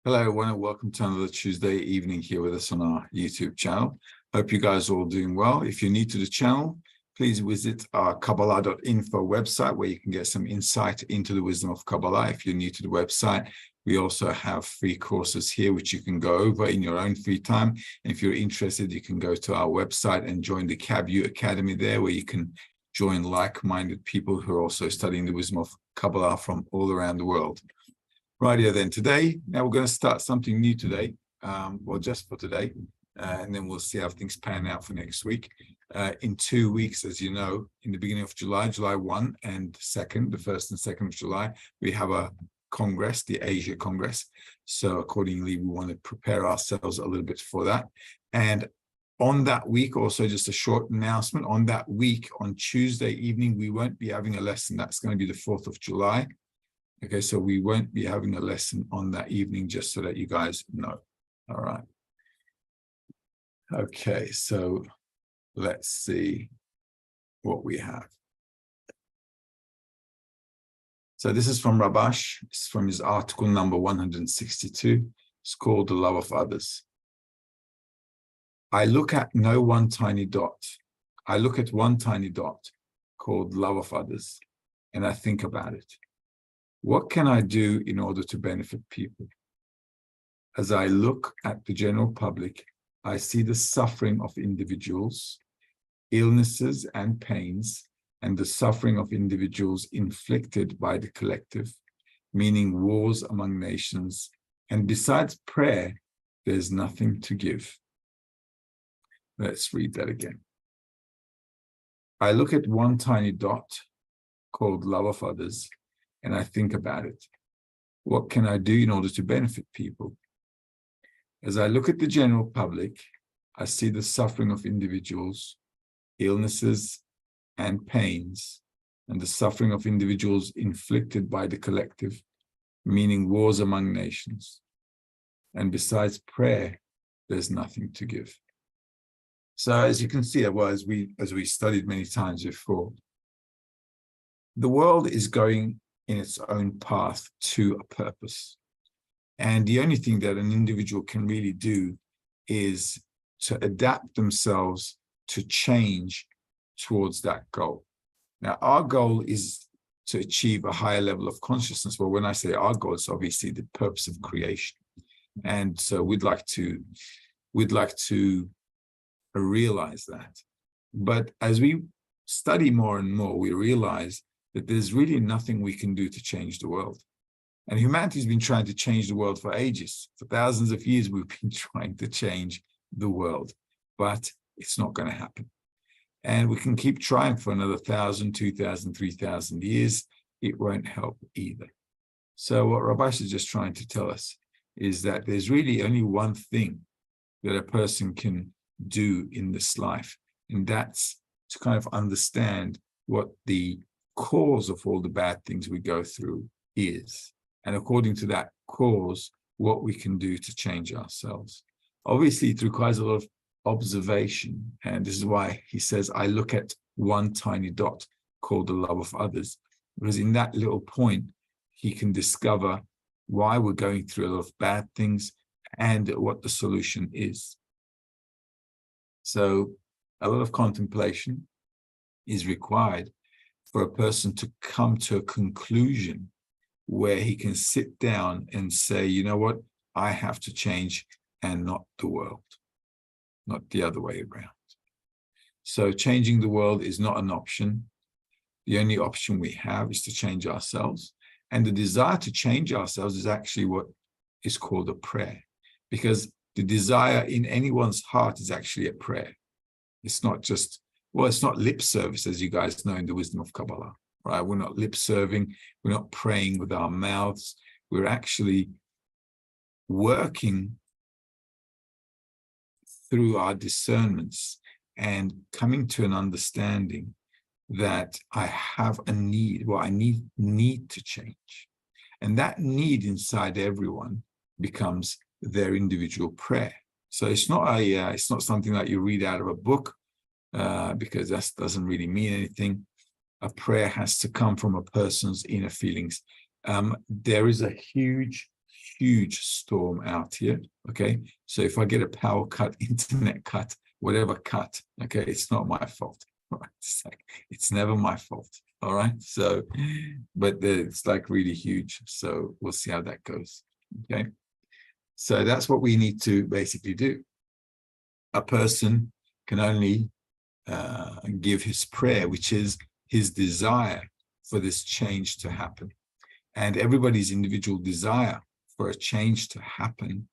Hello, everyone, and welcome to another Tuesday evening here with us on our YouTube channel. Hope you guys are all doing well. If you're new to the channel, please visit our Kabbalah.info website where you can get some insight into the wisdom of Kabbalah. If you're new to the website, we also have free courses here which you can go over in your own free time. And if you're interested, you can go to our website and join the KabU Academy there, where you can join like-minded people who are also studying the wisdom of Kabbalah from all around the world. Rightio then, today, now we're going to start something new today, well, just for today, and then we'll see how things pan out for next week. In 2 weeks, as you know, in the beginning of July, July 1 and 2nd, the 1st and 2nd of July, we have a Congress, the Asia Congress. So accordingly, we want to prepare ourselves a little bit for that. And on that week, also just a short announcement, on that week, on Tuesday evening, we won't be having a lesson. That's going to be the 4th of July. Okay, so we won't be having a lesson on that evening, just so that you guys know. All right. Okay, so let's see what we have. So this is from Rabash. It's from his article number 162. It's called The Love of Others. I look at one tiny dot. I look at one tiny dot called love of others, and I think about it. What can I do in order to benefit people? As I look at the general public, I see the suffering of individuals, illnesses and pains, and the suffering of individuals inflicted by the collective, meaning wars among nations. And besides prayer, there's nothing to give. Let's read that again. I look at one tiny dot called love of others, and I think about it. What can I do in order to benefit people? As I look at the general public, I see the suffering of individuals, illnesses and pains, and the suffering of individuals inflicted by the collective, meaning wars among nations. And besides prayer, there's nothing to give. So as you can see, well, as we studied many times before, the world is going in its own path to a purpose. And the only thing that an individual can really do is to adapt themselves to change towards that goal. Now, our goal is to achieve a higher level of consciousness. Well, when I say our goal, it's obviously the purpose of creation. And so we'd like to realize that. But as we study more and more, we realize that there's really nothing we can do to change the world. And humanity's been trying to change the world for ages. For thousands of years, we've been trying to change the world, but it's not going to happen. And we can keep trying for another 1,000, 2,000, 3,000 years. It won't help either. So what Rabash is just trying to tell us is that there's really only one thing that a person can do in this life, and that's to kind of understand what the cause of all the bad things we go through is, and according to that cause, what we can do to change ourselves. Obviously, it requires a lot of observation, and this is why he says, I look at one tiny dot called the love of others, because in that little point, he can discover why we're going through a lot of bad things and what the solution is. So a lot of contemplation is required for a person to come to a conclusion where he can sit down and say, you know what, I have to change, and not the world, not the other way around. So changing the world is not an option. The only option we have is to change ourselves. And the desire to change ourselves is actually what is called a prayer, because the desire in anyone's heart is actually a prayer. It's not just, well, it's not lip service, as you guys know in the wisdom of Kabbalah, right? We're not lip serving. We're not praying with our mouths. We're actually working through our discernments and coming to an understanding that I have a need, well, I need to change. And that need inside everyone becomes their individual prayer. So it's not it's not something that you read out of a book, because that doesn't really mean anything. A prayer has to come from a person's inner feelings. There is a huge huge storm out here, okay? So if I get a power cut, internet cut, whatever cut, okay, it's not my fault. Right? It's never my fault, all right? So, but it's like really huge. So we'll see how that goes, okay? So that's what we need to basically do. A person can only give his prayer, which is his desire for this change to happen. And everybody's individual desire for a change to happen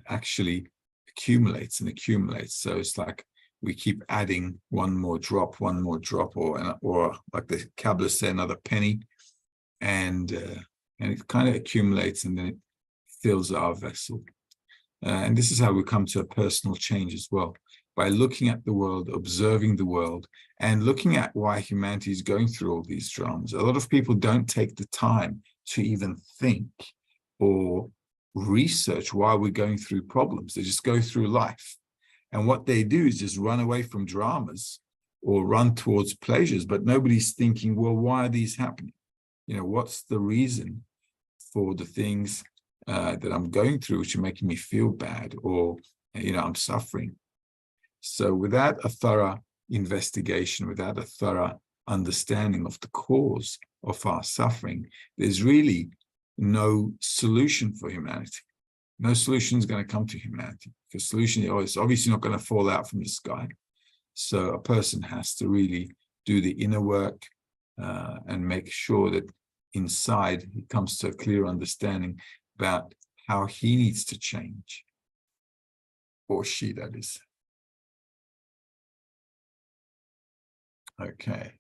actually accumulates and accumulates. So it's like we keep adding one more drop, or like the Kabbalah say, another penny, and it kind of accumulates, and then it fills our vessel. And this is how we come to a personal change as well, by looking at the world, observing the world, and looking at why humanity is going through all these dramas. A lot of people don't take the time to even think or research why we're going through problems. They just go through life. And what they do is just run away from dramas or run towards pleasures, but nobody's thinking, well, why are these happening? You know, what's the reason for the things that I'm going through, which are making me feel bad, or, you know, I'm suffering. So without a thorough investigation, without a thorough understanding of the cause of our suffering, there's really no solution for humanity. No solution is going to come to humanity, because solution is obviously not going to fall out from the sky. So a person has to really do the inner work and make sure that inside he comes to a clear understanding about how he needs to change, or she, that is. Okay.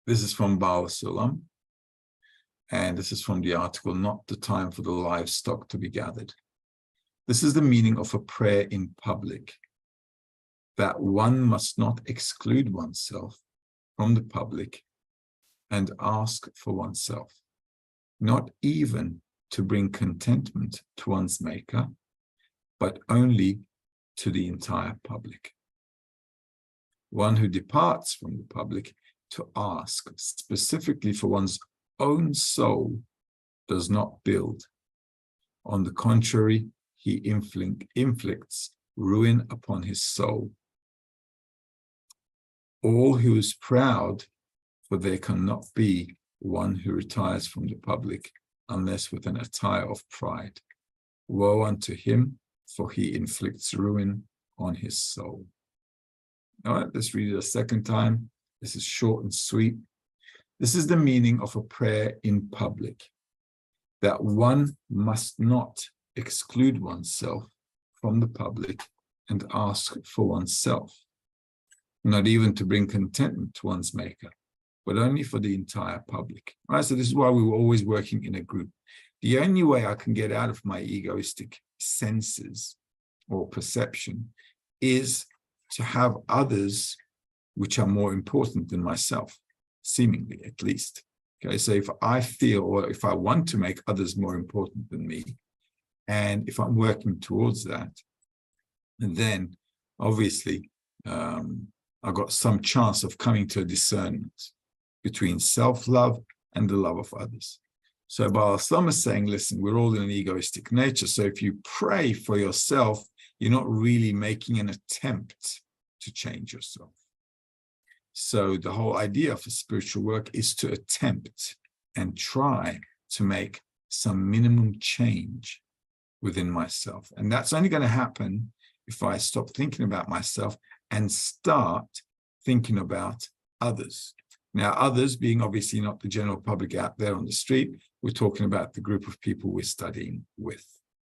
This is from Baal Sulam, and this is from the article, Not the Time for the Livestock to be Gathered. This is the meaning of a prayer in public, that one must not exclude oneself from the public and ask for oneself, not even to bring contentment to one's maker, but only to the entire public. One who departs from the public to ask specifically for one's own soul does not build. On the contrary, he inflicts ruin upon his soul. All who is proud, for there cannot be one who retires from the public unless with an attire of pride. Woe unto him, for he inflicts ruin on his soul. All right, let's read it a second time. This is short and sweet. This is the meaning of a prayer in public, that one must not exclude oneself from the public and ask for oneself, not even to bring contentment to one's maker, but only for the entire public. All right, so this is why we were always working in a group. The only way I can get out of my egoistic senses or perception is to have others which are more important than myself, seemingly at least. Okay, so if I feel, or if I want to make others more important than me, and if I'm working towards that, then obviously I've got some chance of coming to a discernment between self-love and the love of others. So Baal Sulam is saying, listen, we're all in an egoistic nature. So if you pray for yourself, you're not really making an attempt to change yourself. So the whole idea for spiritual work is to attempt and try to make some minimum change within myself. And that's only going to happen if I stop thinking about myself and start thinking about others. Now, others being obviously not the general public out there on the street, we're talking about the group of people we're studying with.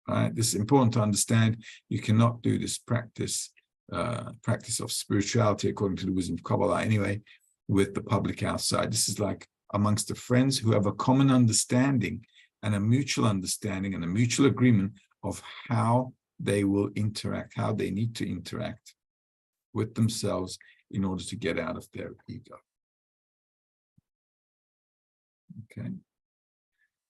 All right? This is important to understand. You cannot do this practice of spirituality according to the wisdom of Kabbalah anyway, with the public outside. This is like amongst the friends who have a common understanding and a mutual understanding and a mutual agreement of how they will interact, how they need to interact with themselves in order to get out of their ego. Okay.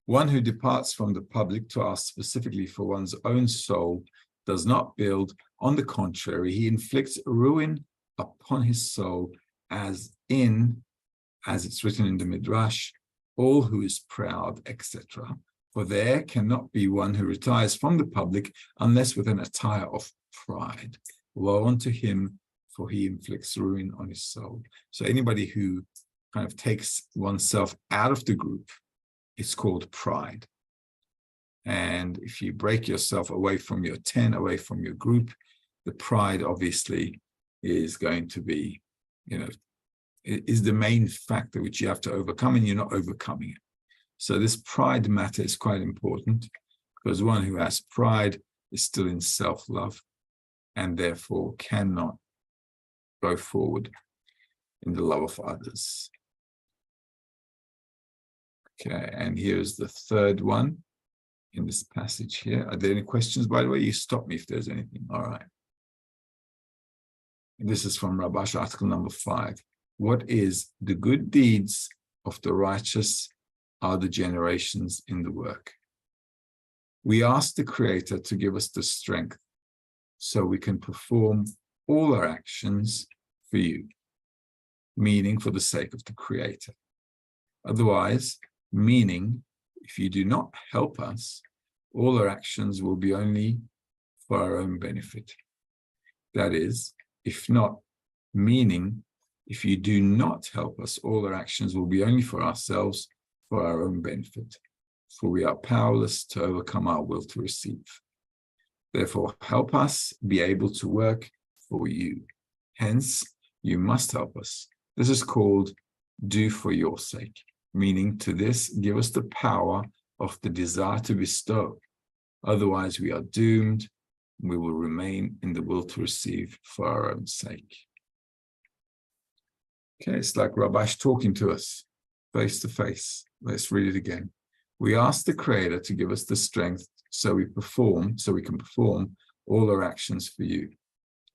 One who departs from the public to ask specifically for one's own soul does not build. On the contrary, he inflicts ruin upon his soul, as it's written in the Midrash, all who is proud, etc. For there cannot be one who retires from the public unless with an attire of pride. Woe unto him, for he inflicts ruin on his soul. So anybody who kind of takes oneself out of the group, it's called pride. And if you break yourself away from your tent, away from your group, the pride obviously is going to be, is the main factor which you have to overcome, and you're not overcoming it. So this pride matter is quite important, because one who has pride is still in self-love and therefore cannot go forward in the love of others. Okay, and here's the third one in this passage here. Are there any questions, by the way? You stop me if there's anything. All right. And this is from Rabash, article number 5. What is the good deeds of the righteous are the generations in the work. We ask the Creator to give us the strength so we can perform all our actions for you, meaning for the sake of the Creator. Otherwise, meaning if you do not help us, all our actions will be only for our own benefit. That is, if not, meaning if you do not help us, all our actions will be only for ourselves, for our own benefit, for we are powerless to overcome our will to receive. Therefore, help us be able to work for you. Hence, you must help us. This is called do for your sake, meaning to this, give us the power of the desire to bestow. Otherwise, we are doomed. We will remain in the will to receive for our own sake. Okay, it's like Rabash talking to us face to face. Let's read it again. We ask the Creator to give us the strength so we can perform all our actions for you,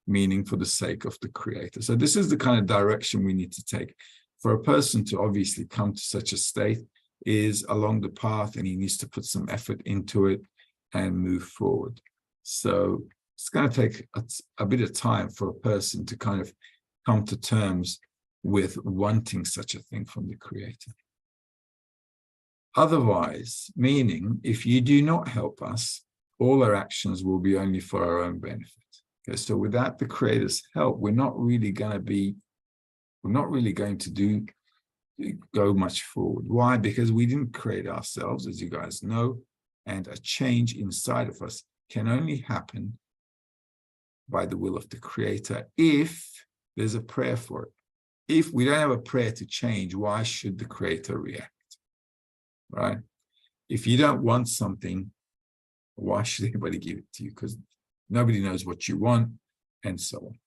meaning for the sake of the Creator. So this is the kind of direction we need to take. For a person to obviously come to such a state is along the path, and he needs to put some effort into it and move forward. So it's going to take a bit of time for a person to kind of come to terms with wanting such a thing from the Creator. Otherwise, meaning if you do not help us, all our actions will be only for our own benefit. Okay, so without the Creator's help, we're not really going to go much forward. Why? Because we didn't create ourselves, as you guys know, and a change inside of us can only happen by the will of the Creator if there's a prayer for it. If we don't have a prayer to change, why should the Creator react? Right? If you don't want something, why should anybody give it to you? Because nobody knows what you want, and so on.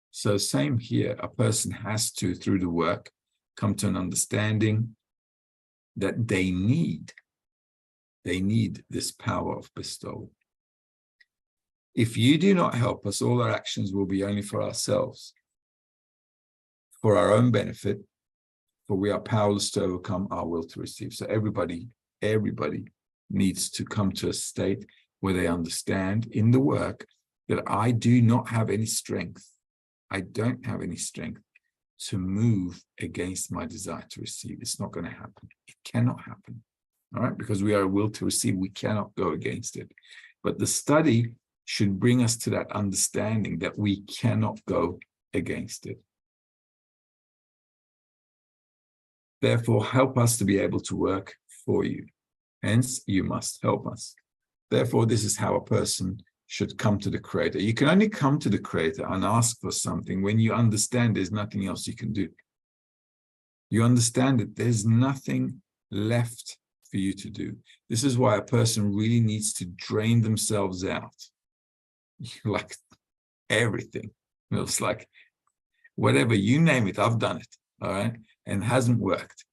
So same here, a person has to, through the work, come to an understanding that they need this power of bestowal. If you do not help us, all our actions will be only for ourselves, for our own benefit, for we are powerless to overcome our will to receive. So everybody needs to come to a state where they understand in the work that I do not have any strength. I don't have any strength to move against my desire to receive. It's not going to happen. It cannot happen. All right? Because we are a will to receive, we cannot go against it. But the study should bring us to that understanding that we cannot go against it. Therefore, help us to be able to work for you. Hence, you must help us. Therefore, this is how a person should come to the Creator. You can only come to the Creator and ask for something when you understand there's nothing else you can do. You understand that there's nothing left for you to do. This is why a person really needs to drain themselves out. Like everything. It's like whatever, you name it, I've done it. All right. And hasn't worked.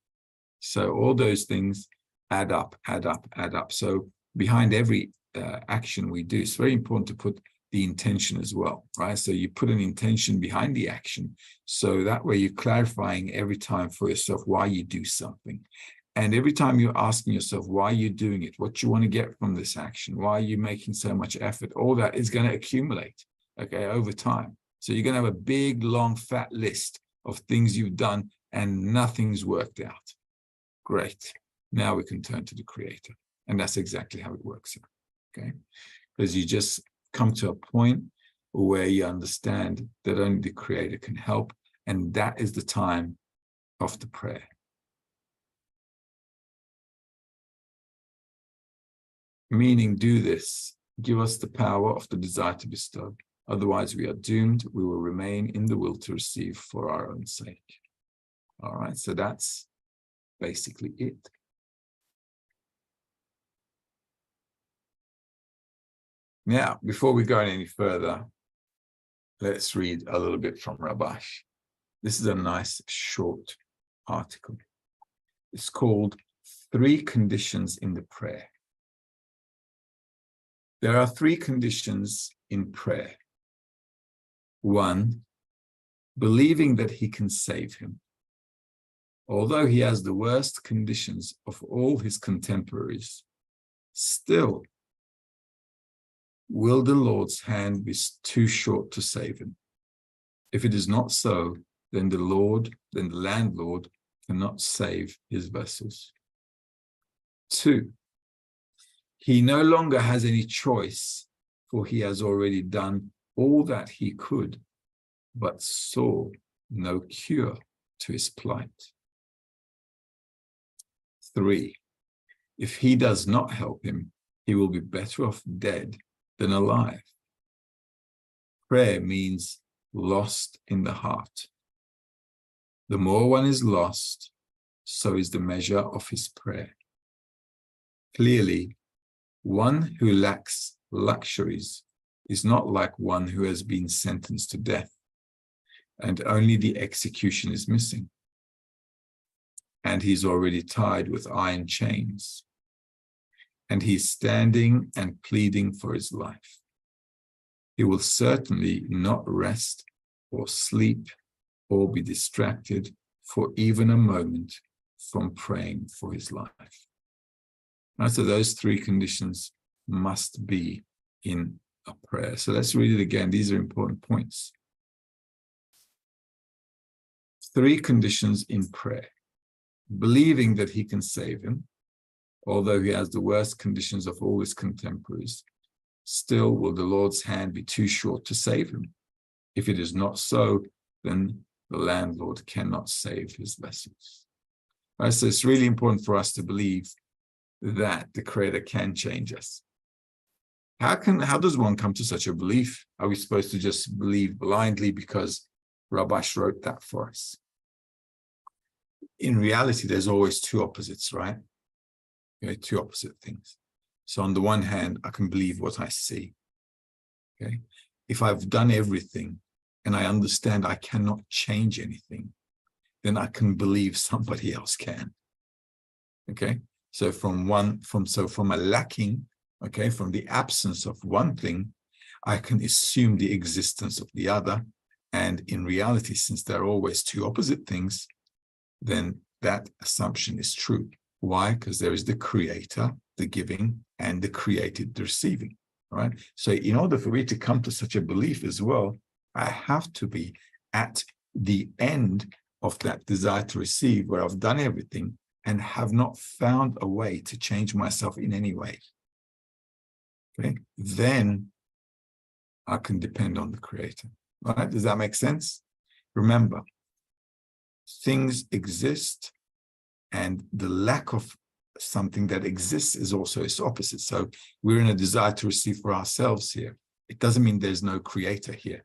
So all those things add up. So behind every action we do, it's very important to put the intention as well, right? So you put an intention behind the action. So that way you're clarifying every time for yourself why you do something. And every time you're asking yourself why you're doing it, what you want to get from this action, why are you making so much effort, all that is going to accumulate, okay, over time. So you're going to have a big, long, fat list of things you've done and nothing's worked out. Great. Now we can turn to the Creator. And that's exactly how it works here, okay? Because you just come to a point where you understand that only the Creator can help, and that is the time of the prayer. Meaning, do this. Give us the power of the desire to bestow. Otherwise, we are doomed. We will remain in the will to receive for our own sake. All right, so that's basically it. Now, before we go any further, let's read a little bit from Rabash. This is a nice short article. It's called 3 Conditions in the Prayer. There are 3 conditions in prayer. 1, believing that he can save him. Although he has the worst conditions of all his contemporaries, still will the Lord's hand be too short to save him? If it is not so, then the landlord cannot save his vessels. 2, he no longer has any choice, for he has already done all that he could, but saw no cure to his plight. 3, if he does not help him, he will be better off dead than alive. Prayer means lost in the heart. The more one is lost, so is the measure of his prayer. Clearly, one who lacks luxuries is not like one who has been sentenced to death, and only the execution is missing, and he's already tied with iron chains, and he's standing and pleading for his life. He will certainly not rest or sleep or be distracted for even a moment from praying for his life. Right, so those 3 conditions must be in a prayer. So let's read it again. These are important points. 3 conditions in prayer. Believing that he can save him, although he has the worst conditions of all his contemporaries, still will the Lord's hand be too short to save him. If it is not so, then the landlord cannot save his vessels. Right, so it's really important for us to believe that the Creator can change us. How does one come to such a belief? Are we supposed to just believe blindly because Rabash wrote that for us? In reality, there's always 2 opposites, right? 2 opposite things. So on the one hand, I can believe what I see. Okay. If I've done everything and I understand I cannot change anything, then I can believe somebody else can. Okay. So from a lacking, okay, from the absence of one thing, I can assume the existence of the other. And in reality, since there are always 2 opposite things, then that assumption is true. Why? Because there is the Creator, the giving, and the created, the receiving, right? So in order for me to come to such a belief as well, I have to be at the end of that desire to receive, where I've done everything and have not found a way to change myself in any way. Okay, then I can depend on the Creator. All right, does that make sense? Remember, things exist, and the lack of something that exists is also its opposite. So we're in a desire to receive for ourselves here. It doesn't mean there's no Creator here.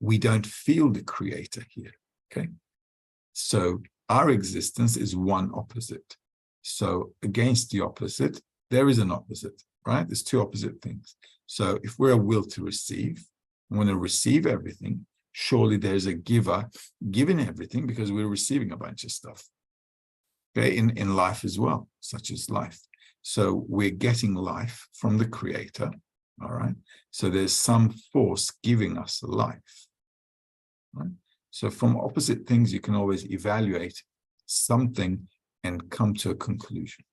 We don't feel the Creator here. Okay, so our existence is one opposite. So against the opposite, there is an opposite, right? There's 2 opposite things. So if we're a will to receive, we want to receive everything, surely there's a giver giving everything, because we're receiving a bunch of stuff. Okay, in life as well, such as life. So we're getting life from the Creator, all right? So there's some force giving us life, right? So from opposite things, you can always evaluate something and come to a conclusion.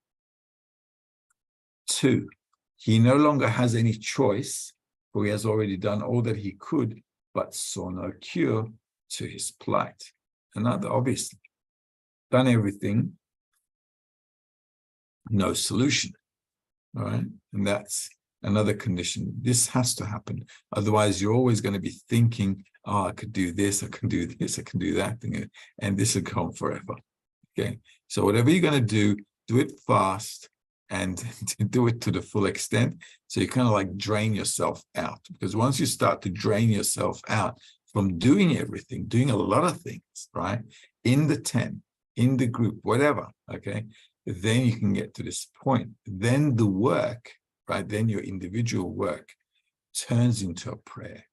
2, he no longer has any choice, for he has already done all that he could, but saw no cure to his plight. Another, obviously, done everything, no solution. All right. And that's another condition. This has to happen. Otherwise, you're always going to be thinking, oh, I could do this, I can do this, I can do that thing, and this will go on forever. Okay. So whatever you're going to do it fast and do it to the full extent. So you kind of like drain yourself out, because once you start to drain yourself out from doing everything, doing a lot of things, right? In the 10, in the group, whatever, okay? Then you can get to this point. Then the work, right? Then your individual work turns into a prayer.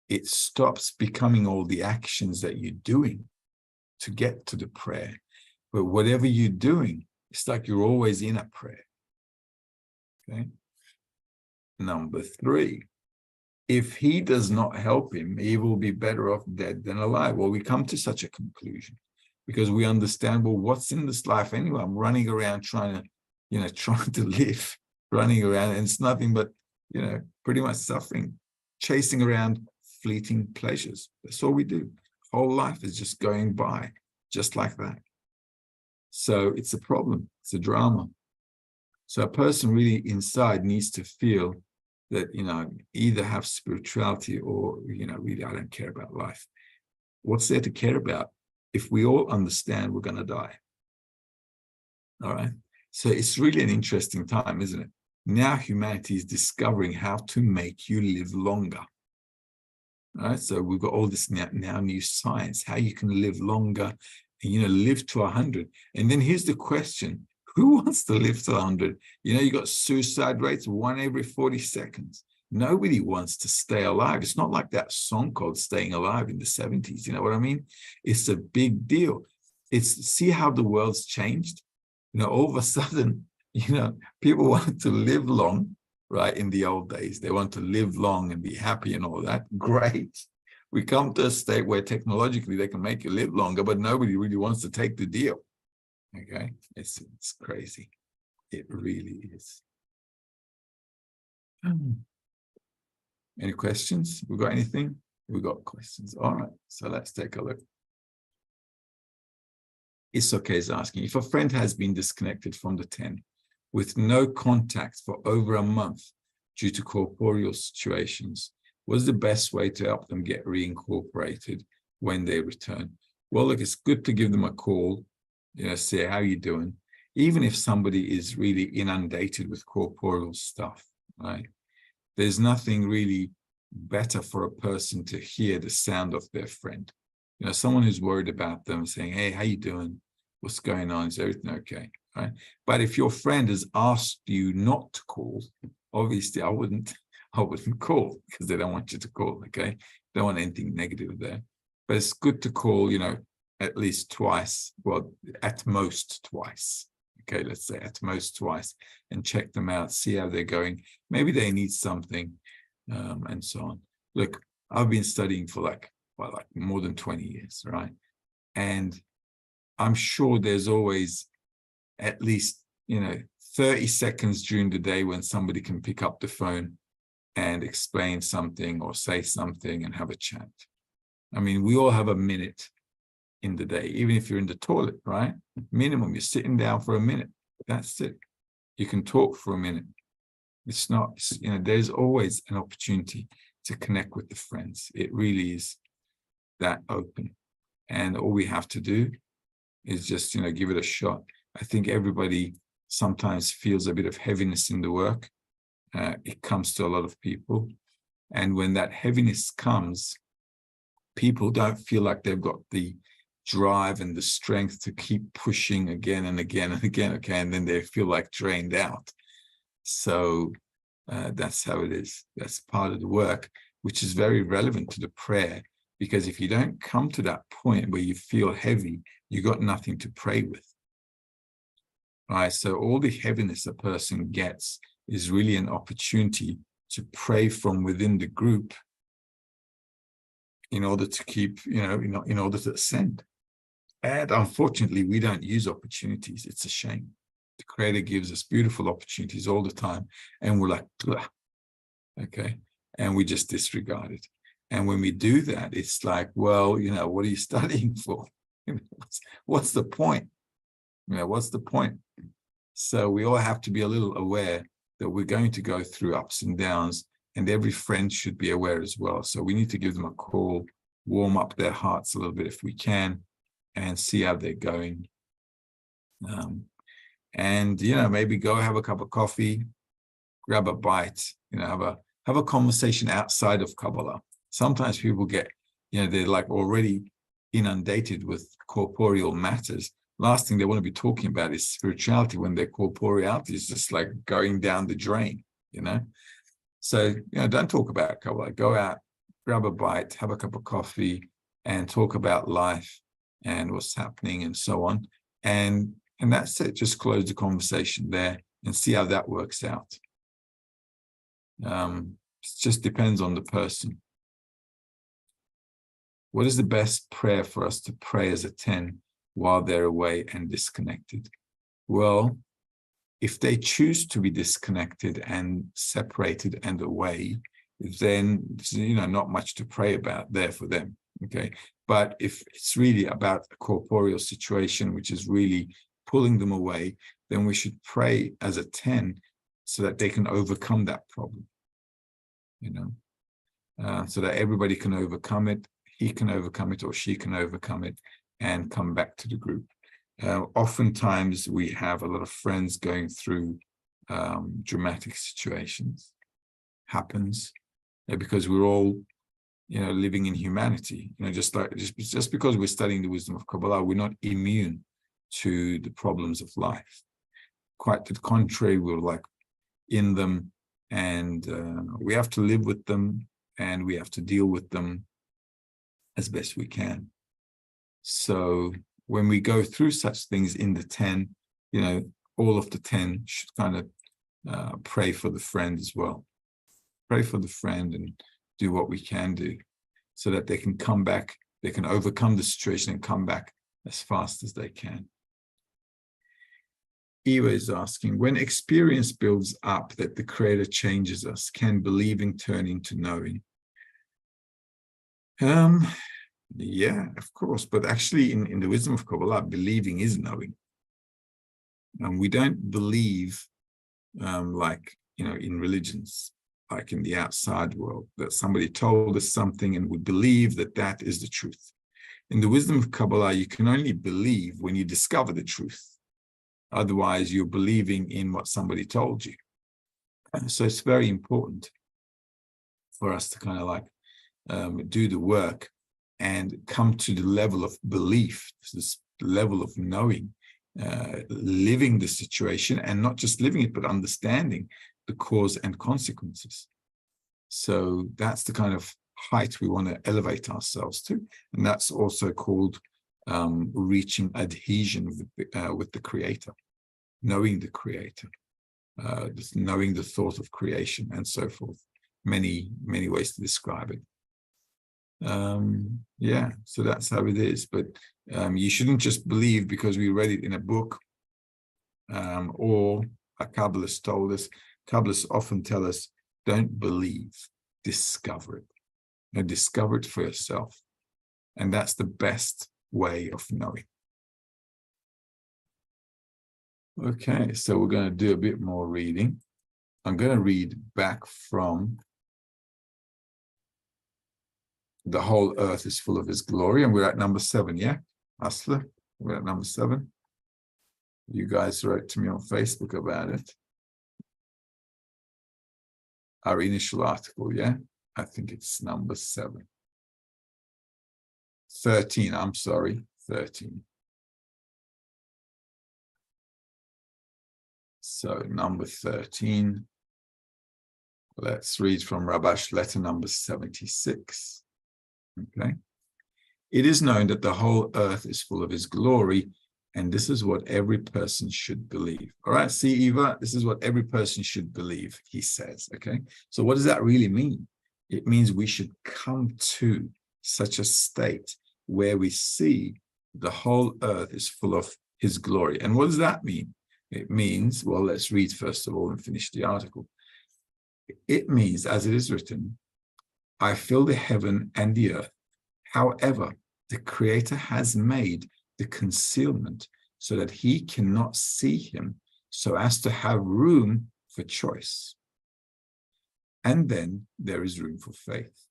It stops becoming all the actions that you're doing to get to the prayer. But whatever you're doing, it's like you're always in a prayer. Okay. Number 3, if he does not help him, he will be better off dead than alive. Well, we come to such a conclusion because we understand, well, what's in this life anyway? I'm running around trying to live, running around, and it's nothing but, pretty much suffering, chasing around fleeting pleasures. That's all we do. Whole life is just going by, just like that. So it's a problem. It's a drama. So a person really inside needs to feel that, either have spirituality or, really, I don't care about life. What's there to care about? If we all understand we're going to die. All right. So it's really an interesting time, isn't it? Now humanity is discovering how to make you live longer. All right. So we've got all this now new science, how you can live longer, and, live to 100. And then here's the question. Who wants to live to 100? You got suicide rates 1 every 40 seconds. Nobody wants to stay alive. It's not like that song called Staying Alive in the 70s. You know what I mean? It's a big deal. See how the world's changed? All of a sudden, people want to live long, right? In the old days, they want to live long and be happy and all that. Great. We come to a state where technologically they can make you live longer, but nobody really wants to take the deal. Okay, it's crazy. It really is. Any questions? We got anything? We got questions. All right, so let's take a look. It's okay is asking, if a friend has been disconnected from the 10 with no contact for over a month due to corporeal situations, what's the best way to help them get reincorporated when they return? Well, look, it's good to give them a call, say, how you doing? Even if somebody is really inundated with corporeal stuff, right? There's nothing really better for a person to hear the sound of their friend. Someone who's worried about them saying, hey, how you doing? What's going on? Is everything okay? Right? But if your friend has asked you not to call, obviously I wouldn't call because they don't want you to call, okay? Don't want anything negative there. But it's good to call, at least twice, well, at most twice. Okay, let's say at most twice, and check them out, see how they're going. Maybe they need something, and so on. Look, I've been studying for like more than 20 years, right? And I'm sure there's always at least, 30 seconds during the day when somebody can pick up the phone and explain something or say something and have a chat. I mean, we all have a minute in the day, even if you're in the toilet, right? Minimum, you're sitting down for a minute. That's it. You can talk for a minute. It's not, there's always an opportunity to connect with the friends. It really is that open. And all we have to do is just, give it a shot. I think everybody sometimes feels a bit of heaviness in the work. It comes to a lot of people. And when that heaviness comes, people don't feel like they've got the drive and the strength to keep pushing again and again and again, okay? And then they feel like drained out. So that's how it is. That's part of the work, which is very relevant to the prayer, because if you don't come to that point where you feel heavy, you got nothing to pray with, right? So all the heaviness a person gets is really an opportunity to pray from within the group in order to keep, in order to ascend. And unfortunately, we don't use opportunities. It's a shame. The Creator gives us beautiful opportunities all the time, and we're like, blah, okay? And we just disregard it. And when we do that, it's like, well, what are you studying for? What's the point? What's the point? So we all have to be a little aware that we're going to go through ups and downs, and every friend should be aware as well. So we need to give them a call, warm up their hearts a little bit if we can, and see how they're going. And maybe go have a cup of coffee, grab a bite, have a conversation outside of Kabbalah. Sometimes people get, they're like already inundated with corporeal matters. Last thing they want to be talking about is spirituality when their corporeality is just like going down the drain, So, don't talk about Kabbalah. Go out, grab a bite, have a cup of coffee, and talk about life and what's happening and so on. And that's it. Just close the conversation there and see how that works out. It just depends on the person. What is the best prayer for us to pray as a 10 while they're away and disconnected? Well, if they choose to be disconnected and separated and away, then not much to pray about there for them. Okay, but if it's really about a corporeal situation, which is really pulling them away, then we should pray as a 10 so that they can overcome that problem. So that everybody can overcome it. He can overcome it or she can overcome it and come back to the group. Oftentimes we have a lot of friends going through dramatic situations. Happens because we're all, living in humanity. Just because we're studying the wisdom of Kabbalah, we're not immune to the problems of life. Quite to the contrary, we're like in them, and we have to live with them, and we have to deal with them as best we can. So when we go through such things in the 10, all of the 10 should kind of pray for the friend as well. Pray for the friend and do what we can do so that they can come back, they can overcome the situation and come back as fast as they can. Eva is asking, when experience builds up that the Creator changes us, can believing turn into knowing? Yeah, of course, but actually in the wisdom of Kabbalah, believing is knowing. And we don't believe in religions, like in the outside world, that somebody told us something and we believe that that is the truth. In the wisdom of Kabbalah, you can only believe when you discover the truth. Otherwise, you're believing in what somebody told you. And so it's very important for us to kind of do the work and come to the level of belief, this level of knowing, living the situation, and not just living it, but understanding the cause and consequences. So that's the kind of height we want to elevate ourselves to. And that's also called reaching adhesion with the Creator, knowing the Creator, just knowing the thought of creation and so forth. Many, many ways to describe it. Yeah, so that's how it is. But you shouldn't just believe because we read it in a book or a Kabbalist told us. Kabbalists often tell us, don't believe, discover it. Discover it for yourself. And that's the best way of knowing. Okay, so we're going to do a bit more reading. I'm going to read back from The Whole Earth is Full of His Glory, and we're at number 7, yeah? Asla, we're at number 7. You guys wrote to me on Facebook about it. Our initial article, yeah? I think it's number 7. 13, I'm sorry, 13. So number 13. Let's read from Rabash, letter number 76. Okay. It is known that the whole earth is full of his glory, and this is what every person should believe. All right, see, Eva, this is what every person should believe, he says, okay? So what does that really mean? It means we should come to such a state where we see the whole earth is full of his glory. And what does that mean? It means, well, let's read first of all and finish the article. It means, as it is written, I fill the heaven and the earth. However, the Creator has made the concealment so that he cannot see him so as to have room for choice. And then there is room for faith.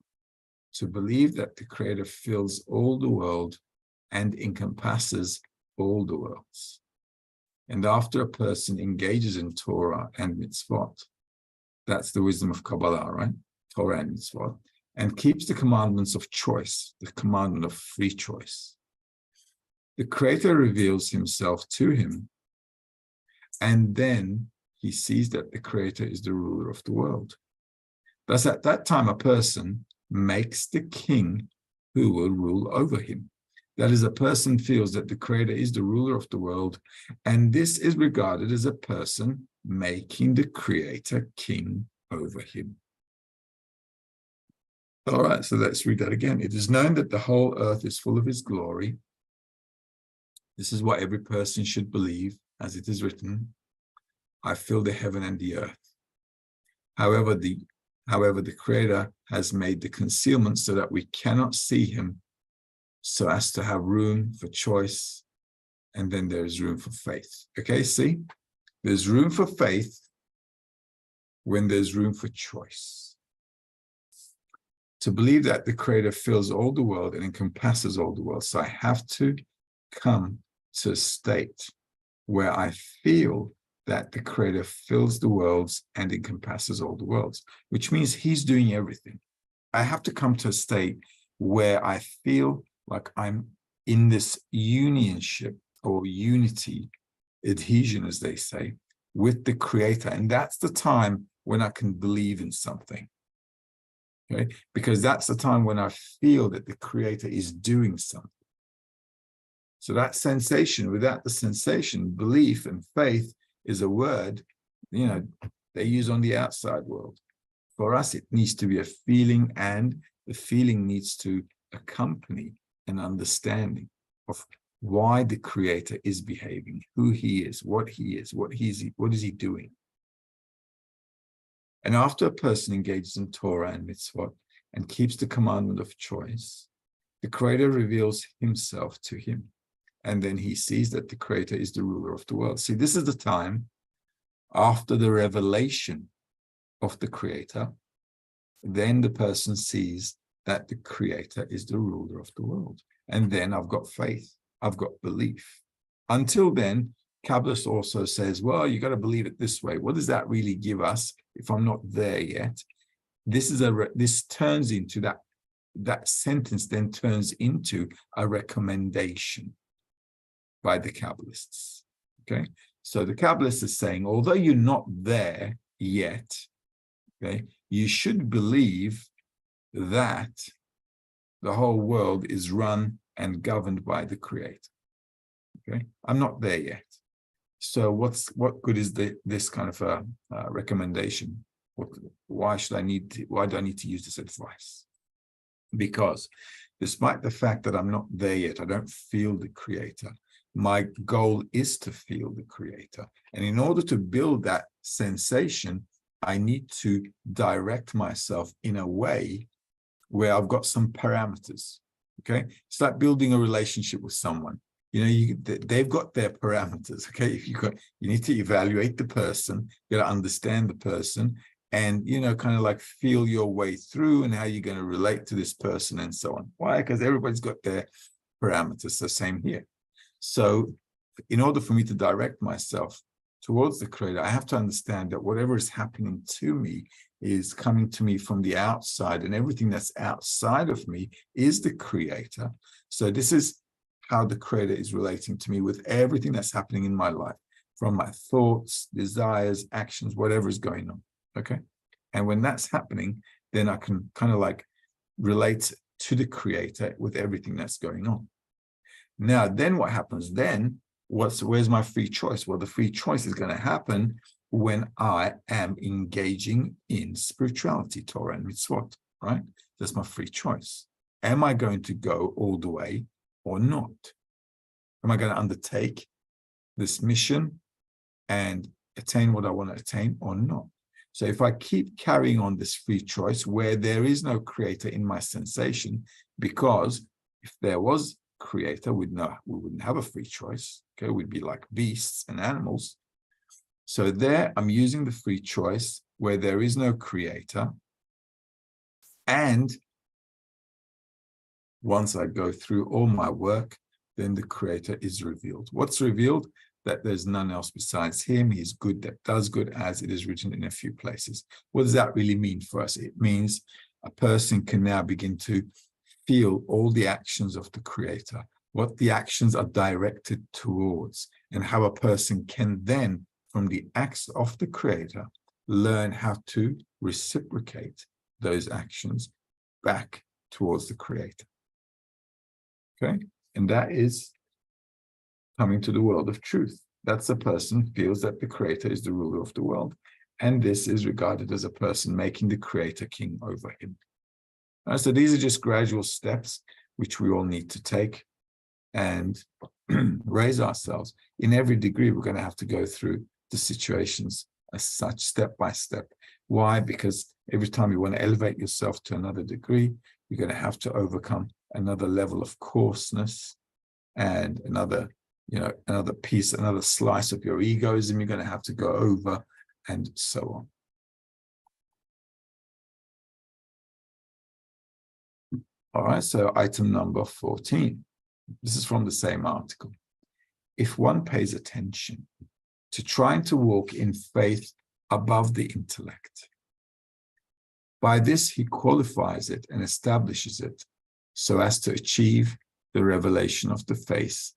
To believe that the Creator fills all the world and encompasses all the worlds. And after a person engages in Torah and mitzvot, that's the wisdom of Kabbalah, right? Torah and mitzvot, and keeps the commandments of choice, the commandment of free choice. The Creator reveals himself to him, and then he sees that the Creator is the ruler of the world. Thus, at that time, a person makes the king who will rule over him. That is, a person feels that the Creator is the ruler of the world, and this is regarded as a person making the Creator king over him. All right, so let's read that again. It is known that the whole earth is full of his glory. This is what every person should believe, as it is written, I fill the heaven and the earth. However, the Creator has made the concealment so that we cannot see him, so as to have room for choice, and then there is room for faith. Okay, see? There's room for faith when there's room for choice. To believe that the Creator fills all the world and encompasses all the world. So I have to come to a state where I feel that the Creator fills the worlds and encompasses all the worlds, which means he's doing everything. I have to come to a state where I feel like I'm in this unionship or unity, adhesion, as they say, with the Creator. And that's the time when I can believe in something. Okay? Because that's the time when I feel that the Creator is doing something. So that sensation, without the sensation, belief and faith is a word, they use on the outside world. For us, it needs to be a feeling, and the feeling needs to accompany an understanding of why the Creator is behaving, who he is, what is he doing. And after a person engages in Torah and mitzvot and keeps the commandment of choice, the Creator reveals himself to him. And then he sees that the Creator is the ruler of the world. See, this is the time after the revelation of the Creator, then the person sees that the Creator is the ruler of the world. And then I've got faith, I've got belief. Until then, Kabbalist also says, well, you got to believe it this way. What does that really give us if I'm not there yet? This turns into that sentence then turns into a recommendation by the Kabbalists. Okay, so the Kabbalist is saying, although you're not there yet, okay, you should believe that the whole world is run and governed by the Creator. Okay, I'm not there yet. So what good is this kind of a recommendation? Why do I need to use this advice? Because despite the fact that I'm not there yet, I don't feel the Creator. My goal is to feel the Creator. And in order to build that sensation, I need to direct myself in a way where I've got some parameters. Okay, it's like building a relationship with someone. They've got their parameters. Okay, you need to evaluate the person, you got to understand the person, and kind of like feel your way through and how you're going to relate to this person and so on. Why? Because everybody's got their parameters. So same here. So in order for me to direct myself towards the Creator, I have to understand that whatever is happening to me is coming to me from the outside, and everything that's outside of me is the Creator. So this is how the Creator is relating to me with everything that's happening in my life, from my thoughts, desires, actions, whatever is going on. Okay. And when that's happening, then I can kind of like relate to the Creator with everything that's going on. Now, then what happens then? Where's my free choice? Well, the free choice is going to happen when I am engaging in spirituality, Torah and mitzvot, right? That's my free choice. Am I going to go all the way or not? Am I going to undertake this mission and attain what I want to attain or not? So if I keep carrying on this free choice where there is no Creator in my sensation, because if there was Creator, we wouldn't have a free choice. Okay, we'd be like beasts and animals. So there I'm using the free choice where there is no creator. And once I go through all my work, then the creator is revealed. What's revealed? That there's none else besides him. He's good that does good, as it is written in a few places. What does that really mean for us? It means a person can now begin to feel all the actions of the creator, what the actions are directed towards, and how a person can then, from the acts of the creator, learn how to reciprocate those actions back towards the creator. Okay, and that is coming to the world of truth. That's a person feels that the creator is the ruler of the world. And this is regarded as a person making the creator king over him. So these are just gradual steps which we all need to take and raise ourselves. In every degree, we're going to have to go through the situations as such, step by step. Why? Because every time you want to elevate yourself to another degree, you're going to have to overcome another level of coarseness and another piece, another slice of your egoism you're going to have to go over, and so on. All right, so item number 14. This is from the same article. If one pays attention to trying to walk in faith above the intellect, by this he qualifies it and establishes it so as to achieve the revelation of the face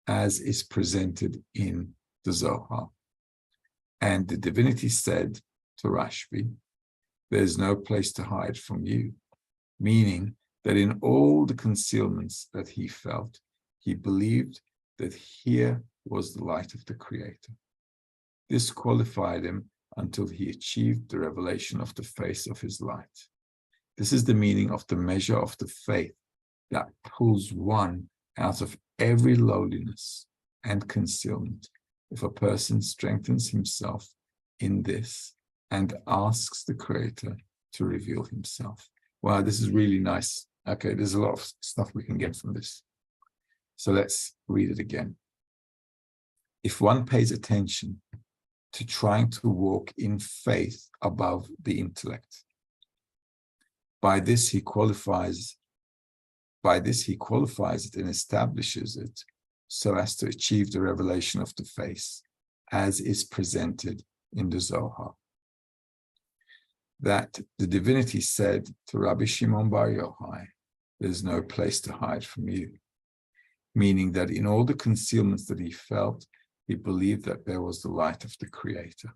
as is presented in the Zohar. And the divinity said to Rashbi, there's no place to hide from you, meaning that in all the concealments that he felt, he believed that here was the light of the Creator. This qualified him until he achieved the revelation of the face of his light. This is the meaning of the measure of the faith that pulls one out of every lowliness and concealment. If a person strengthens himself in this and asks the Creator to reveal himself. Wow, this is really nice. Okay, there's a lot of stuff we can get from this. So let's read it again. If one pays attention to trying to walk in faith above the intellect, by this he qualifies it and establishes it so as to achieve the revelation of the face as is presented in the Zohar. That the divinity said to Rabbi Shimon Bar Yochai, there's no place to hide from you, meaning that in all the concealments that he felt, he believed that there was the light of the Creator.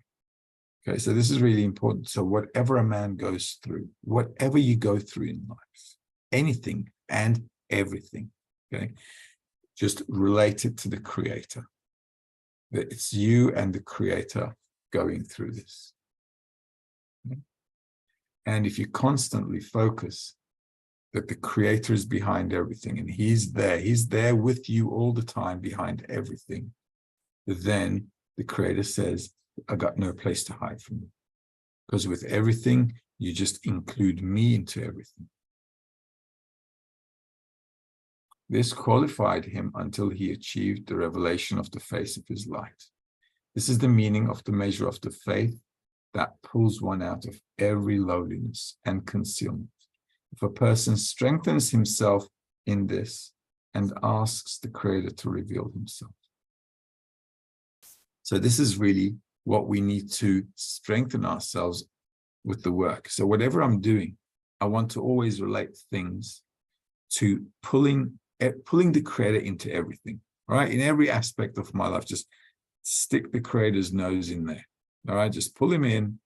Okay, so this is really important. So whatever a man goes through, whatever you go through in life, anything and everything, okay, just relate it to the Creator. That it's you and the Creator going through this. Okay? And if you constantly focus that the Creator is behind everything and he's there with you all the time behind everything, then the Creator says, I got no place to hide from you. Because with everything, you just include me into everything. This qualified him until he achieved the revelation of the face of his light. This is the meaning of the measure of the faith that pulls one out of every lowliness and concealment. If a person strengthens himself in this and asks the Creator to reveal himself. So this is really what we need to strengthen ourselves with the work. So whatever I'm doing, I want to always relate things to pulling the Creator into everything, right? In every aspect of my life, just stick the Creator's nose in there, all right? Just pull him in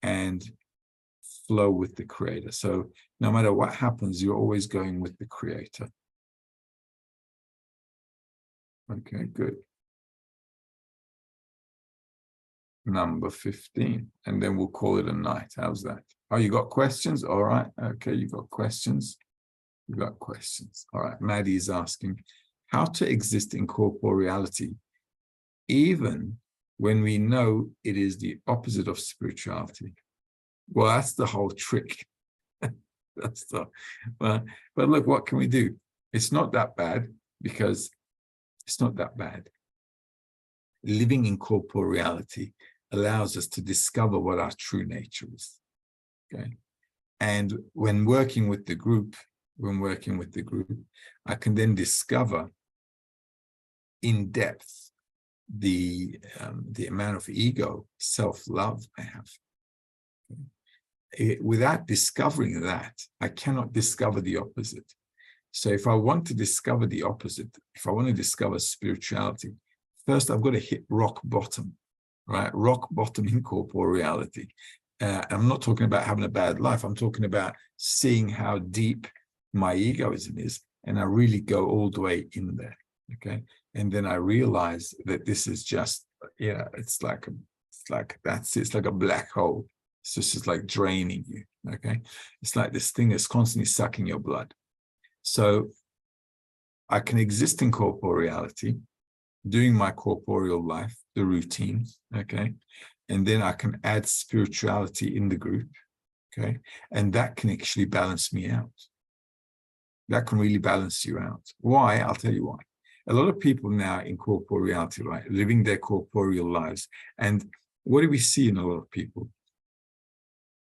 and flow with the Creator. So no matter what happens, you're always going with the Creator. Okay, good. Number 15, and then we'll call it a night. How's that? Oh, you got questions? All right. Okay, you got questions. You got questions. All right. Maddie is asking how to exist in corporeality, even when we know it is the opposite of spirituality. Well, that's the whole trick. That's the. But look, what can we do? It's not that bad because it's not that bad. Living in corporeality allows us to discover what our true nature is. Okay. And when working with the group, I can then discover in depth the amount of ego, self-love I have. Without discovering that, I cannot discover the opposite. So if I want to discover the opposite, if I want to discover spirituality, first I've got to hit rock bottom, right? Rock bottom in corporeality. I'm not talking about having a bad life. I'm talking about seeing how deep my egoism is, and I really go all the way in there. Okay, and then I realize that this is just, it's like a black hole. It's just like draining you. Okay, it's like this thing that's constantly sucking your blood. So I can exist in corporeality, doing my corporeal life, the routine. Okay, and then I can add spirituality in the group. Okay, and that can actually balance me out. That can really balance you out. Why? I'll tell you why. A lot of people now in corporeality, right, living their corporeal lives. And what do we see in a lot of people?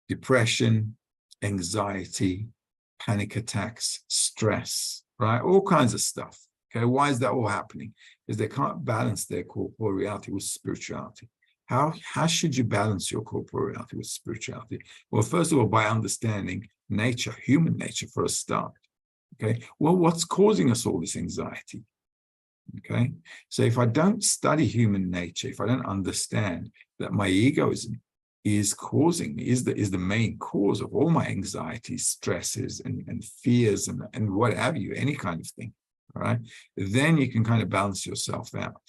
Depression, anxiety, panic attacks, stress, right? All kinds of stuff. Okay, why is that all happening? Because they can't balance their corporeality with spirituality. How should you balance your corporeality with spirituality? Well, first of all, by understanding nature, human nature for a start. Okay, well, what's causing us all this anxiety? Okay, so if I don't study human nature, if I don't understand that my egoism is causing me, is the main cause of all my anxieties, stresses, and fears, and what have you, any kind of thing, all right, then you can kind of balance yourself out.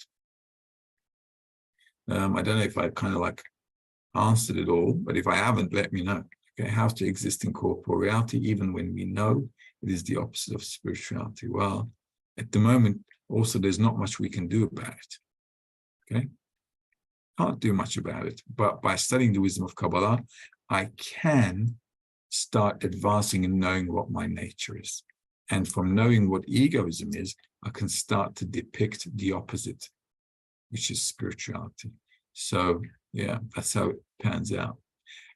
I don't know if I kind of like answered it all, but if I haven't, let me know. Okay, how to exist in corporeality, even when we know it is the opposite of spirituality. Well, at the moment, also, there's not much we can do about it. Okay, can't do much about it. But by studying the wisdom of Kabbalah, I can start advancing and knowing what my nature is. And from knowing what egoism is, I can start to depict the opposite, which is spirituality. So, yeah, that's how it pans out.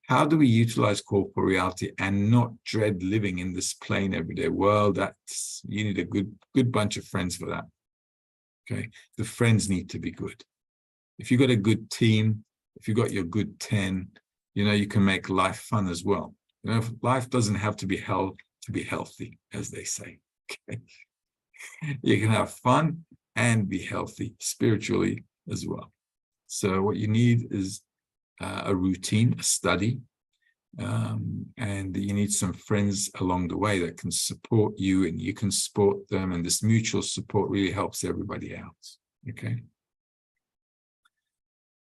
How do we utilize corporeality and not dread living in this plain everyday world? That's, you need a good bunch of friends for that. Okay, the friends need to be good. If you've got a good team, if you've got your good 10, you can make life fun as well. Life doesn't have to be held to be healthy, as they say. Okay, you can have fun and be healthy spiritually as well. So what you need is a routine, a study, and you need some friends along the way that can support you, and you can support them, and this mutual support really helps everybody out. Okay,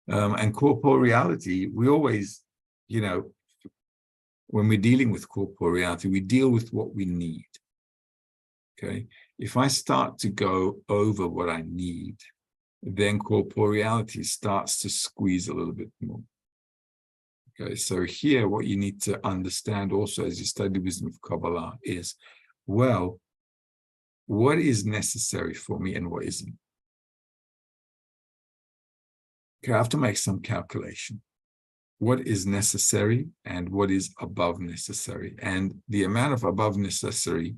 and corporeality, we always, when we're dealing with corporeality, we deal with what we need. Okay, if I start to go over what I need, then corporeality starts to squeeze a little bit more. Okay, so here what you need to understand also as you study the wisdom of Kabbalah is, well, what is necessary for me and what isn't? Okay, I have to make some calculation. What is necessary and what is above necessary? And the amount of above necessity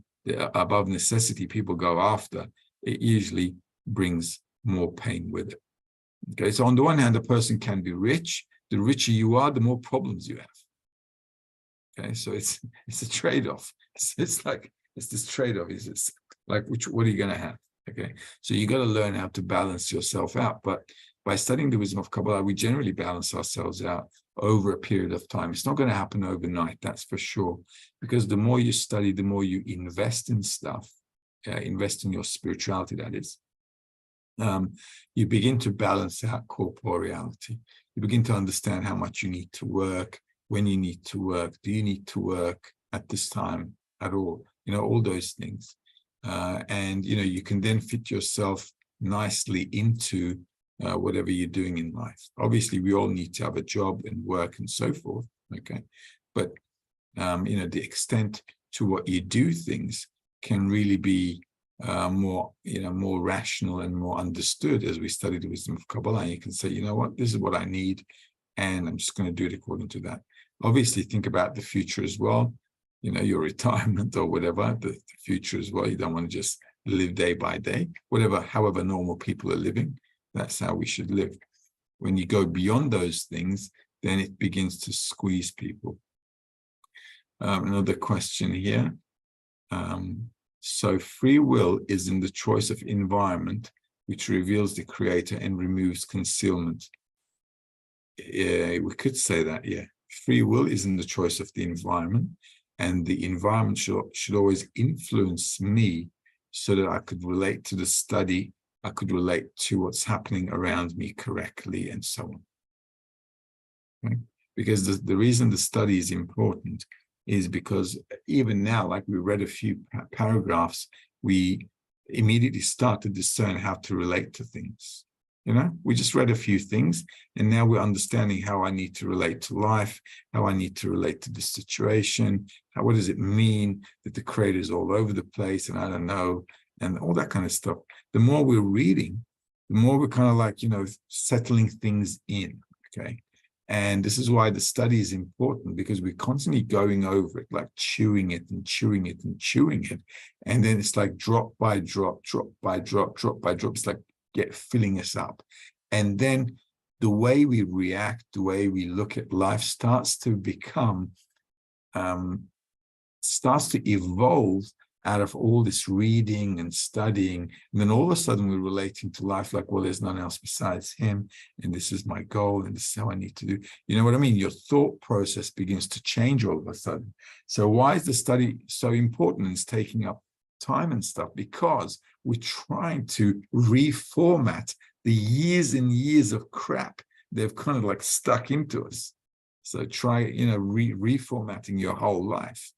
people go after, it usually brings more pain with it. Okay, so on the one hand, a person can be rich. The richer you are, the more problems you have. Okay, so it's a trade-off. It's this trade-off. It's like, what are you going to have? Okay, so you got to learn how to balance yourself out. But by studying the wisdom of Kabbalah, we generally balance ourselves out over a period of time. It's not going to happen overnight, that's for sure. Because the more you study, the more you invest in stuff, invest in your spirituality, that is. You begin to balance out corporeality. You begin to understand how much you need to work, when you need to work, do you need to work at this time at all? All those things. And, you can then fit yourself nicely into whatever you're doing in life. Obviously, we all need to have a job and work and so forth, okay? But, the extent to what you do things can really be more rational and more understood as we study the wisdom of Kabbalah. You can say, you know what, this is what I need. And I'm just going to do it according to that. Obviously, think about the future as well. You know, your retirement or whatever, the future as well. You don't want to just live day by day, whatever, however normal people are living. That's how we should live. When you go beyond those things, then it begins to squeeze people. Another question here. So free will is in the choice of environment, which reveals the creator and removes concealment. We could say that, yeah. Free will is in the choice of the environment, and the environment should always influence me so that I could relate to the study, I could relate to what's happening around me correctly, and so on. Okay? Because the reason the study is important is because even now, like we read a few paragraphs, we immediately start to discern how to relate to things. You know, we just read a few things, and now we're understanding how I need to relate to life, how I need to relate to the situation, what does it mean that the creator is all over the place, and I don't know, and all that kind of stuff. The more we're reading, the more we're kind of like, you know, settling things in, okay? And this is why the study is important, because we're constantly going over it, like chewing it and chewing it and chewing it. And then it's like drop by drop, drop by drop, drop by drop. It's like filling us up. And then the way we react, the way we look at life starts to become, starts to evolve out of all this reading and studying. And then all of a sudden we're relating to life like, well, there's none else besides him, and this is my goal, and this is how I need to do. You know what I mean? Your thought process begins to change all of a sudden. So why is the study so important? It's taking up time and stuff, because we're trying to reformat the years and years of crap they've kind of like stuck into us. So try, you know, reformatting your whole life.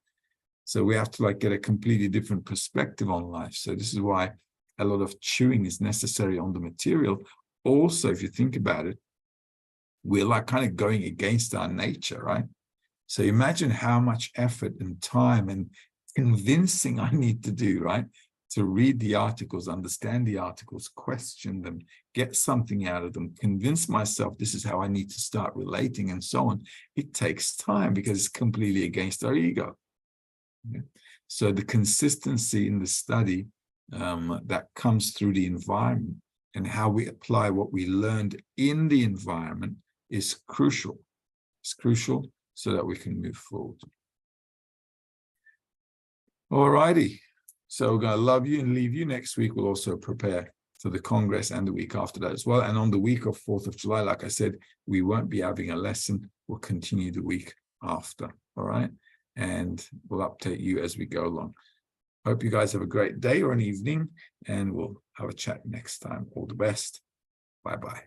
So we have to like get a completely different perspective on life. So this is why a lot of chewing is necessary on the material. Also, if you think about it, we're like kind of going against our nature, right? So imagine how much effort and time and convincing I need to do, right? To read the articles, understand the articles, question them, get something out of them, convince myself this is how I need to start relating, and so on. It takes time because it's completely against our ego. Okay? So the consistency in the study that comes through the environment and how we apply what we learned in the environment is crucial. It's crucial so that we can move forward. All righty. So we're going to love you and leave you. Next week, we'll also prepare for the Congress and the week after that as well. And on the week of 4th of July, like I said, we won't be having a lesson. We'll continue the week after. All right. And we'll update you as we go along. Hope you guys have a great day or an evening, and we'll have a chat next time. All the best. Bye-bye.